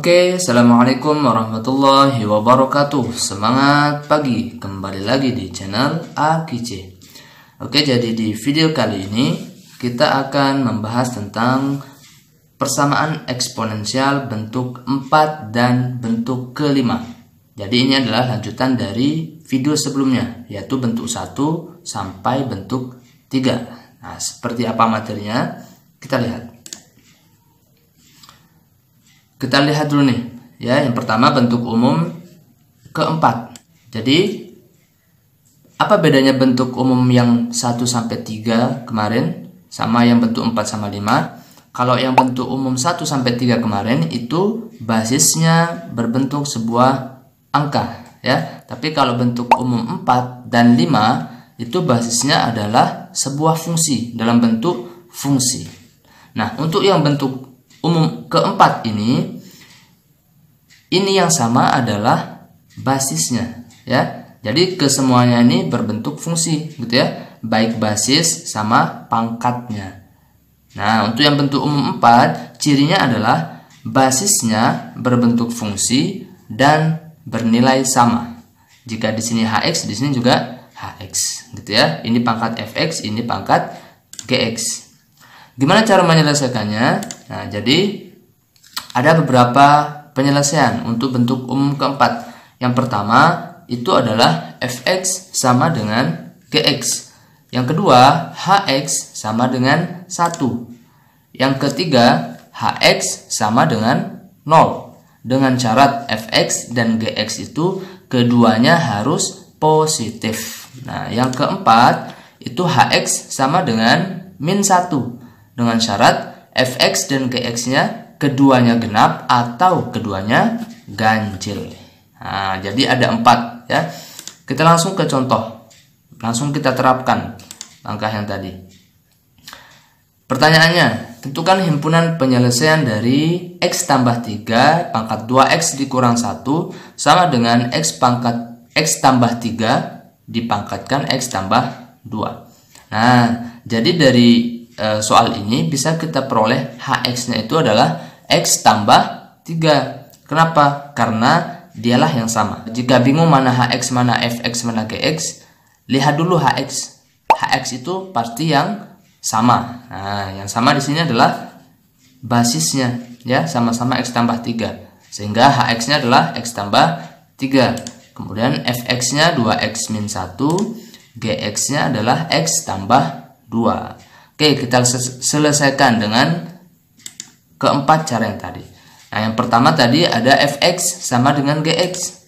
Oke, assalamualaikum warahmatullahi wabarakatuh. Semangat pagi, kembali lagi di channel AKC. Oke, jadi di video kali ini kita akan membahas tentang persamaan eksponensial bentuk 4 dan bentuk ke-5. Jadi ini adalah lanjutan dari video sebelumnya, yaitu bentuk 1 sampai bentuk 3. Nah, seperti apa materinya? Kita lihat. Kita lihat dulu nih, ya. Yang pertama bentuk umum keempat. Jadi apa bedanya bentuk umum yang 1 sampai 3 kemarin sama yang bentuk 4 sama 5? Kalau yang bentuk umum 1 sampai 3 kemarin itu basisnya berbentuk sebuah angka, ya. Tapi kalau bentuk umum 4 dan 5 itu basisnya adalah sebuah fungsi dalam bentuk fungsi. Nah, untuk yang bentuk umum keempat ini yang sama adalah basisnya, ya. Jadi kesemuanya ini berbentuk fungsi, gitu ya. Baik basis sama pangkatnya. Nah, untuk yang bentuk umum 4, cirinya adalah basisnya berbentuk fungsi dan bernilai sama. Jika di sini hx, di sini juga hx, gitu ya. Ini pangkat fx, ini pangkat gx. Gimana cara menyelesaikannya? Nah, jadi ada beberapa penyelesaian untuk bentuk umum keempat. Yang pertama itu adalah fx sama dengan gx. Yang kedua hx sama dengan 1. Yang ketiga hx sama dengan 0. Dengan syarat fx dan gx itu keduanya harus positif. Nah, yang keempat itu hx sama dengan min 1. Dengan syarat fx dan gx-nya keduanya genap atau keduanya ganjil. Nah, jadi ada 4, ya. Kita langsung ke contoh. Langsung kita terapkan langkah yang tadi. Pertanyaannya, tentukan himpunan penyelesaian dari x tambah 3 pangkat 2x dikurang 1 sama dengan x pangkat x tambah 3 dipangkatkan x tambah 2. Nah, jadi dari soal ini bisa kita peroleh hx-nya itu adalah x tambah 3. Kenapa? Karena dialah yang sama. Jika bingung mana hx, mana fx, mana gx, lihat dulu hx. Hx itu pasti yang sama. Nah, yang sama di sini adalah basisnya, ya, sama-sama x tambah 3. Sehingga hx-nya adalah x tambah 3. Kemudian fx-nya 2x min 1, gx-nya adalah x tambah 2. Oke, kita selesaikan dengan keempat cara yang tadi. Nah, yang pertama tadi ada fx sama dengan gx.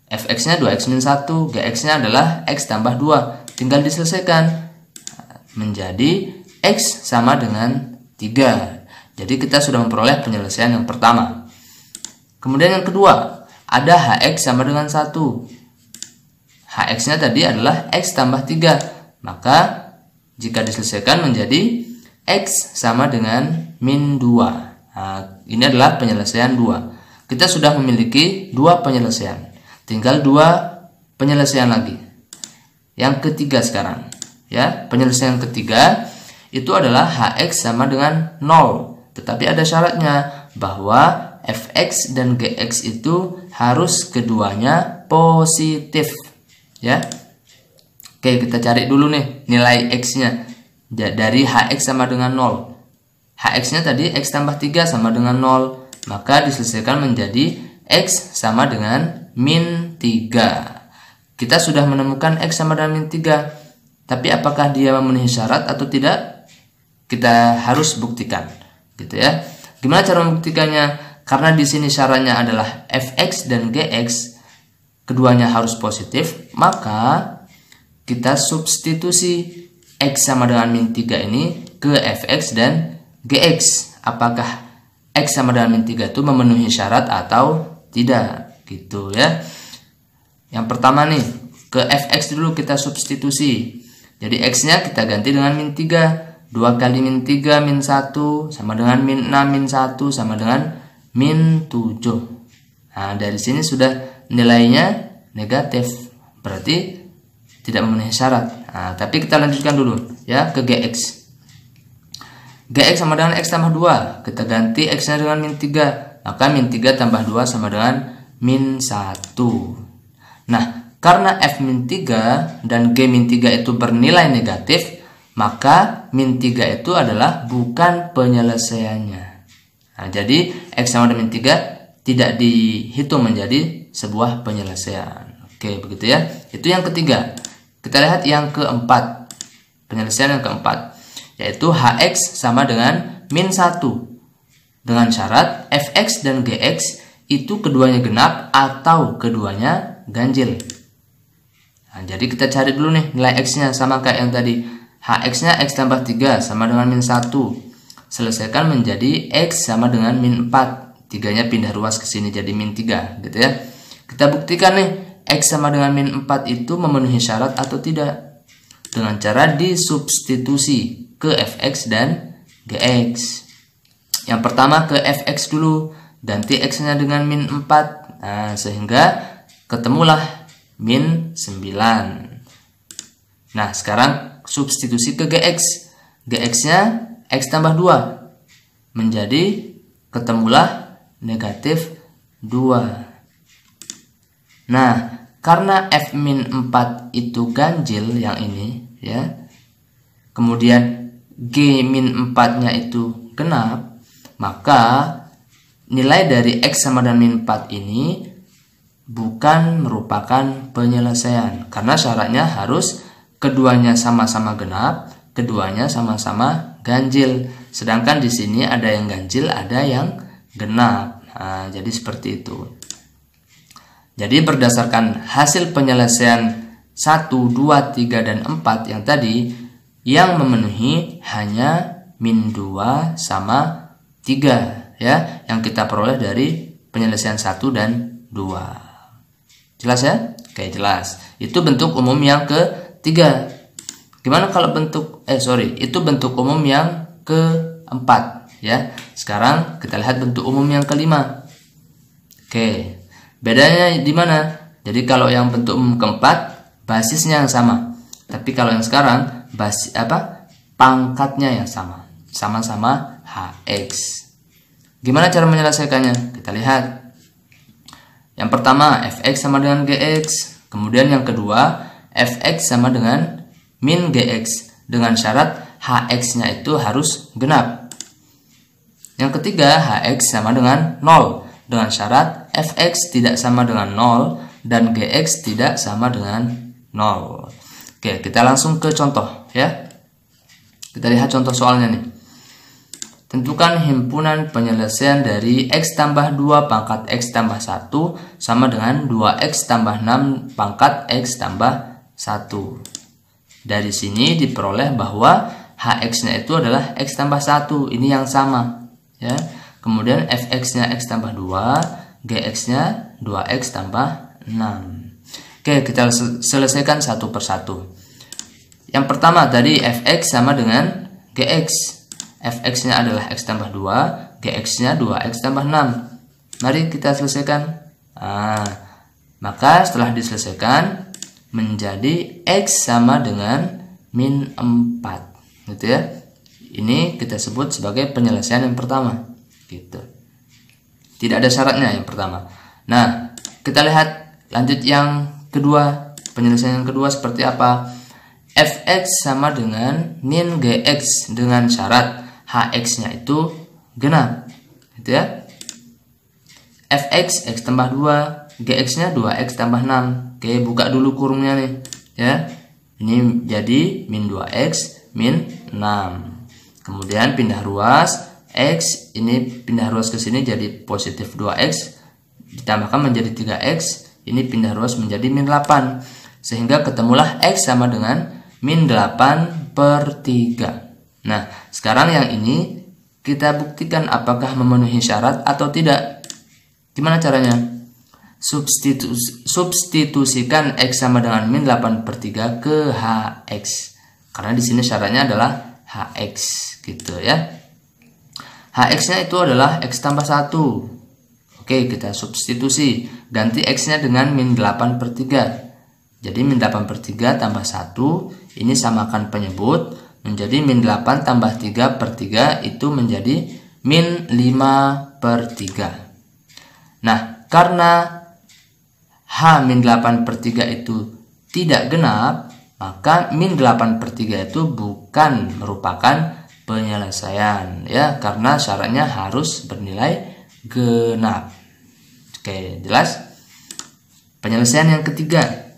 Fx-nya 2x min 1, gx-nya adalah x tambah 2. Tinggal diselesaikan. Menjadi x sama dengan 3. Jadi kita sudah memperoleh penyelesaian yang pertama. Kemudian yang kedua, ada hx sama dengan 1. Hx-nya tadi adalah x tambah 3. Maka jika diselesaikan menjadi x sama dengan min 2. Nah, ini adalah penyelesaian 2. Kita sudah memiliki 2 penyelesaian. Tinggal 2 penyelesaian lagi. Yang ketiga sekarang, ya. Penyelesaian ketiga itu adalah hx sama dengan 0. Tetapi ada syaratnya bahwa fx dan gx itu harus keduanya positif, ya. Oke, kita cari dulu nih nilai x-nya. Dari hx sama dengan 0. Hx-nya tadi x tambah 3 sama dengan 0. Maka diselesaikan menjadi x sama dengan min 3. Kita sudah menemukan x sama dengan min 3. Tapi apakah dia memenuhi syarat atau tidak? Kita harus buktikan, gitu ya. Gimana cara membuktikannya? Karena di sini syaratnya adalah fx dan gx keduanya harus positif, maka kita substitusi x sama dengan min 3 ini ke fx dan gx. Apakah x sama dengan min 3 itu memenuhi syarat atau tidak, gitu ya. Yang pertama nih, ke fx dulu kita substitusi. Jadi x-nya kita ganti dengan min 3. 2 kali min 3 min 1 sama dengan min 6 min 1 sama dengan min 7. Nah, dari sini sudah nilainya negatif. Berarti tidak memenuhi syarat. Nah, tapi kita lanjutkan dulu, ya, ke gx. Gx sama dengan x tambah 2. Kita ganti x-nya dengan min 3. maka min 3 tambah 2 sama dengan min 1. Nah, karena f min 3 dan g min 3 itu bernilai negatif, maka min 3 itu adalah bukan penyelesaiannya. Nah, jadi x sama dengan min 3 tidak dihitung menjadi sebuah penyelesaian. Oke, begitu ya. Itu yang ketiga. Kita lihat yang keempat. Penyelesaian yang keempat, yaitu hx sama dengan min 1. Dengan syarat fx dan gx itu keduanya genap atau keduanya ganjil. Nah, jadi kita cari dulu nih nilai x-nya sama kayak yang tadi. Hx-nya x tambah 3 sama dengan min 1. Selesaikan menjadi x sama dengan min 4. 3-nya pindah ruas ke sini jadi min 3 gitu ya. Kita buktikan nih x sama dengan min 4 itu memenuhi syarat atau tidak. Dengan cara disubstitusi ke fx dan gx. Yang pertama ke fx dulu. Ganti x-nya dengan min 4. Nah, sehingga ketemulah min 9. Nah, sekarang substitusi ke gx. Gx-nya x tambah 2. Menjadi ketemulah negatif 2. Nah, karena f min 4 itu ganjil yang ini ya. Kemudian g min 4-nya itu genap, maka nilai dari x sama dengan min 4 ini bukan merupakan penyelesaian. Karena syaratnya harus keduanya sama-sama genap, keduanya sama-sama ganjil. Sedangkan di sini ada yang ganjil, ada yang genap. Nah, jadi seperti itu. Jadi berdasarkan hasil penyelesaian 1, 2, 3, dan 4 yang tadi, yang memenuhi hanya min 2 sama 3 ya, yang kita peroleh dari penyelesaian 1 dan 2. Jelas ya? Oke, jelas. Itu bentuk umum yang ketiga. Gimana kalau itu bentuk umum yang keempat ya. Sekarang kita lihat bentuk umum yang kelima. Oke. Bedanya di mana? Jadi kalau yang bentuk umum keempat basisnya yang sama. Tapi kalau yang sekarang pangkatnya yang sama. Sama-sama hx. Gimana cara menyelesaikannya? Kita lihat. Yang pertama fx sama dengan gx. Kemudian yang kedua fx sama dengan min gx. Dengan syarat hx-nya itu harus genap. Yang ketiga hx sama dengan 0. Dengan syarat fx tidak sama dengan 0 dan gx tidak sama dengan 0. Oke, kita langsung ke contoh ya. Kita lihat contoh soalnya nih. Tentukan himpunan penyelesaian dari x tambah 2 pangkat x tambah 1 sama dengan 2x tambah 6 pangkat x tambah 1. Dari sini diperoleh bahwa hx-nya itu adalah x tambah 1. Ini yang sama ya. Kemudian fx-nya x tambah 2, gx-nya 2x tambah 6. Oke, kita selesaikan satu persatu. Yang pertama tadi fx sama dengan gx. Fx-nya adalah x tambah 2, gx-nya 2x tambah 6. Mari kita selesaikan. Maka setelah diselesaikan menjadi x sama dengan min 4. Gitu ya. Ini kita sebut sebagai penyelesaian yang pertama. Gitu. Tidak ada syaratnya yang pertama. Nah, kita lihat lanjut yang kedua. Penyelesaian yang kedua seperti apa? Fx sama dengan min gx dengan syarat hx-nya itu genap. Gitu ya. Fx x tambah 2, gx-nya 2x tambah 6. Oke, buka dulu kurungnya nih, ya. Ini jadi min 2x min 6. Kemudian pindah ruas. X ini pindah ruas ke sini jadi positif 2x ditambahkan menjadi 3x, ini pindah ruas menjadi min 8, sehingga ketemulah x sama dengan min 8/3. Nah, sekarang yang ini kita buktikan apakah memenuhi syarat atau tidak. Gimana caranya? Substitusikan x sama dengan min 8/3 ke hx, karena di sini syaratnya adalah hx gitu ya. Hx-nya itu adalah x tambah 1. Oke, kita substitusi. Ganti x-nya dengan min 8/3. Jadi min 8/3 tambah 1. Ini samakan penyebut. Menjadi min 8 tambah 3/3 itu menjadi min 5/3. Nah, karena H-8/3 itu tidak genap, maka min-8/3 itu bukan merupakan penyelesaian, ya, karena syaratnya harus bernilai genap. Oke, jelas? Penyelesaian yang ketiga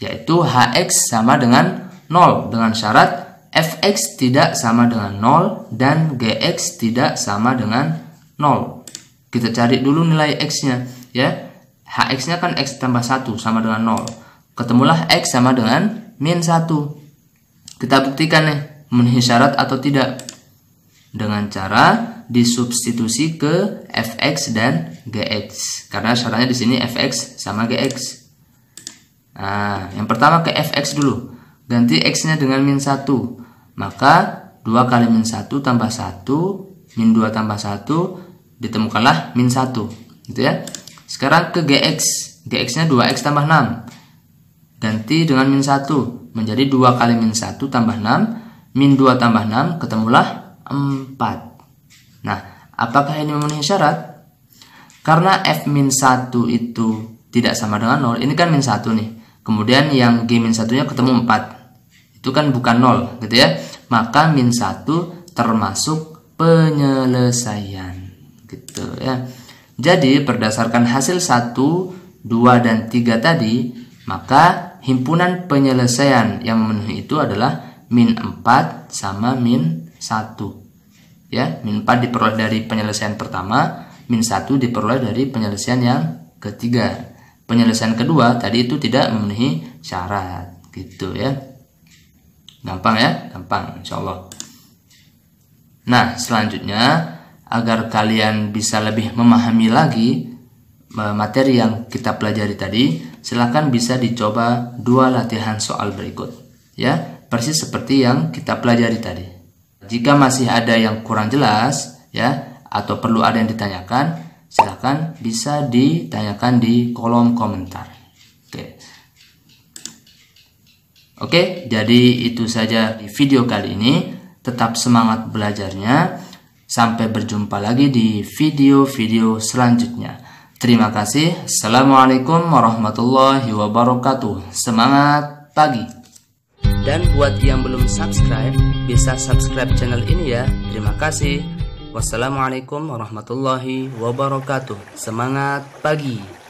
yaitu Hx sama dengan 0 dengan syarat Fx tidak sama dengan 0 dan Gx tidak sama dengan 0. Kita cari dulu nilai X-nya, ya. Hx-nya kan X tambah 1 sama dengan 0. Ketemulah X sama dengan -1. Kita buktikan nih, memenuhi syarat atau tidak. Dengan cara disubstitusi ke Fx dan Gx. Karena syaratnya di sini Fx sama Gx. Nah, yang pertama ke Fx dulu. Ganti X-nya dengan -1. Maka 2 kali -1 tambah 1, -2 tambah 1, ditemukanlah -1. Gitu ya. Sekarang ke Gx. Gx-nya 2x tambah 6. Ganti dengan -1. Menjadi 2 kali -1 tambah 6, -2 tambah 6, ketemulah 4. Nah, apakah ini memenuhi syarat? Karena F-1 itu tidak sama dengan 0. Ini kan -1 nih. Kemudian yang G-1-nya ketemu 4. Itu kan bukan 0, gitu ya. Maka -1 termasuk penyelesaian, gitu ya. Jadi berdasarkan hasil 1, 2 dan 3 tadi, maka himpunan penyelesaian yang memenuhi itu adalah -4 sama -1. Ya, -4 diperoleh dari penyelesaian pertama, -1 diperoleh dari penyelesaian yang ketiga. Penyelesaian kedua tadi itu tidak memenuhi syarat, gitu ya. Gampang ya, gampang insyaallah. Nah, selanjutnya agar kalian bisa lebih memahami lagi materi yang kita pelajari tadi, silakan bisa dicoba 2 latihan soal berikut, ya, persis seperti yang kita pelajari tadi. Jika masih ada yang kurang jelas, ya, atau perlu ada yang ditanyakan, silakan bisa ditanyakan di kolom komentar. Oke, jadi itu saja di video kali ini. Tetap semangat belajarnya. Sampai berjumpa lagi di video-video selanjutnya. Terima kasih. Assalamualaikum warahmatullahi wabarakatuh. Semangat pagi. Dan buat yang belum subscribe, bisa subscribe channel ini ya. Terima kasih. Wassalamualaikum warahmatullahi wabarakatuh. Semangat pagi.